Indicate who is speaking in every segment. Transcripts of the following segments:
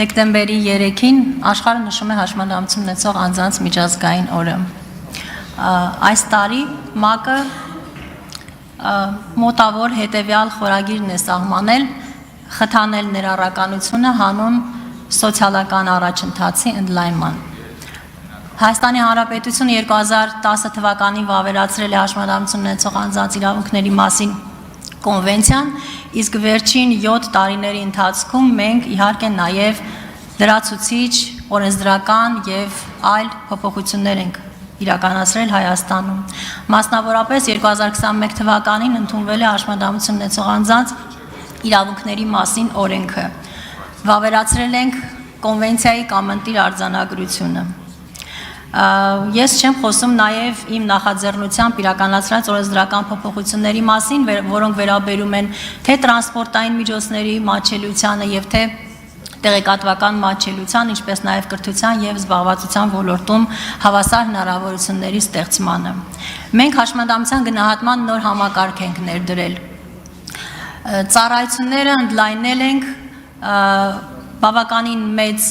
Speaker 1: Դեկտեմբերի 3-ին աշխարհը նշում է հաշմանդամություն ունեցող անձանց միջազգային օրը։ Այս տարի ՄԱԿ-ը մոտավոր հետևյալ խորագիրն է սահմանել՝ խթանել ներառականությունը հանուն սոցիալական առաջընթացի ընդլայնման։ Հայաստանի Հանրապետությունը 2010 թվականին վավերացրել է հաշմանդամություն ունեցող անձանց իրավունքների մասին կոնվենցիան, իսկ վերջին 7 տարիների ընթացքում մենք իհարկե նաև լրացուցիչ, օրենսդրական եւ այլ փոփոխություններ ենք իրականացրել Հայաստանում։ Մասնավորապես 2021 թվականին ընդունվել է հաշմանդամություն ունեցող անձանց իրավունքների մասին օրենքը։ Վավերացրել ենք կոնվենցիայի կամընտիր արձանագրությունը։ Ես չեմ խոսում նաև իմ նախաձեռնությամբ իրականացրած օրենսդրական փոփոխությունների մասին, որոնք վերաբերում են թե տրանսպորտային միջոցների մատչելիությանը եւ թե տեղեկատվական մատչելիության, ինչպես նաև կրթության եւ զբաղվածության ոլորտում հավասար հնարավորությունների ստեղծմանը։ Մենք հաշմանդամության գնահատման նոր համակարգ ենք ներդրել։ Ծառայությունները ընդլայնել ենք բավականին մեծ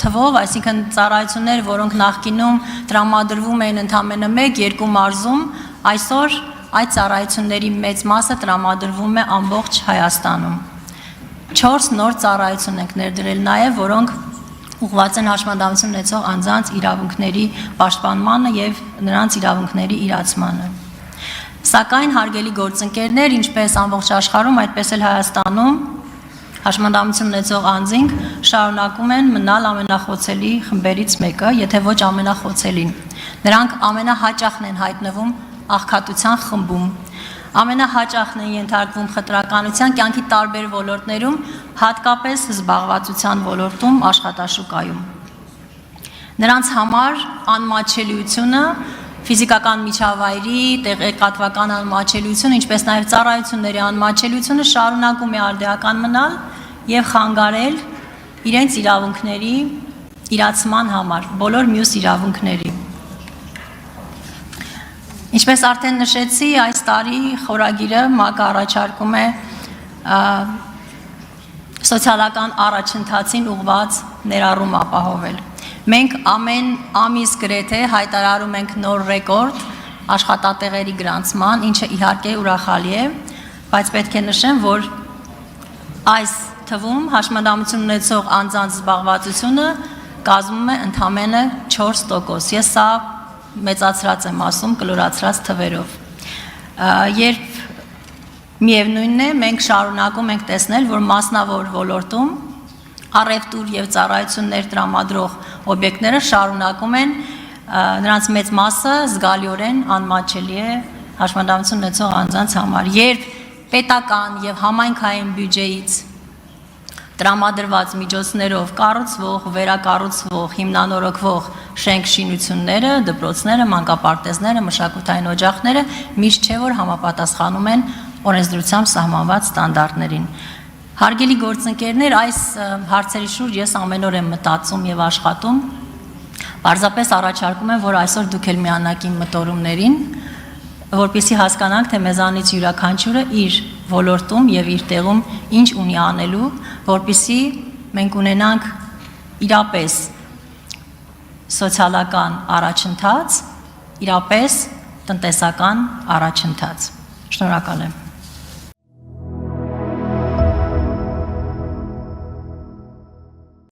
Speaker 1: թվով, այսինքն ծառայություններ, որոնք նախկինում տրամադրվում էին ընդամենը 1-2 մարզում, այսօր այդ ծառայությունների մեծ մասը տրամադրվում է ամբողջ Հայաստանում։ 4 նոր ծառայություն ենք ներդրել նաև, որոնք ուղղված են հաշմանդամություն ունեցող անձանց իրավունքների պաշտպանմանը եւ նրանց իրավունքների իրացմանը։ Սակայն հարգելի գործընկերներ, ինչպես ամբողջ աշխարհում, այդպես էլ Հայաստանում հաշմանդամություն ունեցող անձինք շարունակում են մնալ ամենախոցելի խմբերից մեկը, եթե ոչ ամենախոցելին։ Նրանք ամենահաճախն են հայտնվում աղքատության խմբում, ամենահաճախն են ենթարկվում խտրականության կյանքի տարբեր ոլորտներում, հատկապես զբաղվածության ոլորտում, աշխատաշուկայում։ Նրանց համար անմատչելիությունը, ֆիզիկական միջավայրի, տեղեկատվական անմատչելիությունը, ինչպես նաև ծառայությունների անմատչելիությունը շարունակում է արդիական մնալ եւ խանգարել իրենց իրավունքների իրացման համար, բոլոր մյուս իրավունքների։ Ինչպես արդեն նշեցի, այս տարի խորագիրը ՄԱԿ-ը առաջարկում է սոցիալական առաջընթացին ուղղված ներառում ապահովել։ Մենք ամեն ամիս գրեթե հայտարարում ենք նոր ռեկորդ աշխատատեղերի գրանցման, ինչը իհարկե ուրախալի է, բայց պետք է նշեմ, որ այս թվում հաշմանդամություն ունեցող անձանց զբաղվածությունը կազմում է ընդամենը 4%։ Ես սա մեծացրած եմ ասում կլորացրած թվերով։ Երբ միևնույնն է, մենք շարունակում ենք տեսնել, որ մասնավոր ոլորտում առևտուր եւ ծառայություններ տրամադրող օբյեկտները շարունակում են նրանց մեծ մասը զգալիորեն անմատչելի է հաշմանդամություն ունեցող անձանց համար։ Երբ պետական եւ համայնքային բյուջեից տրամադրված միջոցներով կառուցվող, վերակառուցվող, հիմնանորոգվող շենք-շինությունները, դպրոցները, մանկապարտեզները, մշակութային օջախները միշտ չէ որ համապատասխանում են օրենսդրությամբ սահմանված ստանդարտներին։ Հարգելի գործընկերներ, այս հարցերի շուրջ ես ամեն օր եմ մտածում եւ աշխատում։ Պարզապես առաջարկում եմ, որ այսօր դուք էլ միանաք իմ մտորումներին, որպեսզի հասկանանք, թե մեզանից յուրաքանչյուրը իր ոլորտում եւ իր տեղում ինչ ունի անելու, որպեսզի մենք ունենանք իրապես սոցիալական առաջընթաց, իրապես տնտեսական առաջընթաց։ Շնորհակալ եմ։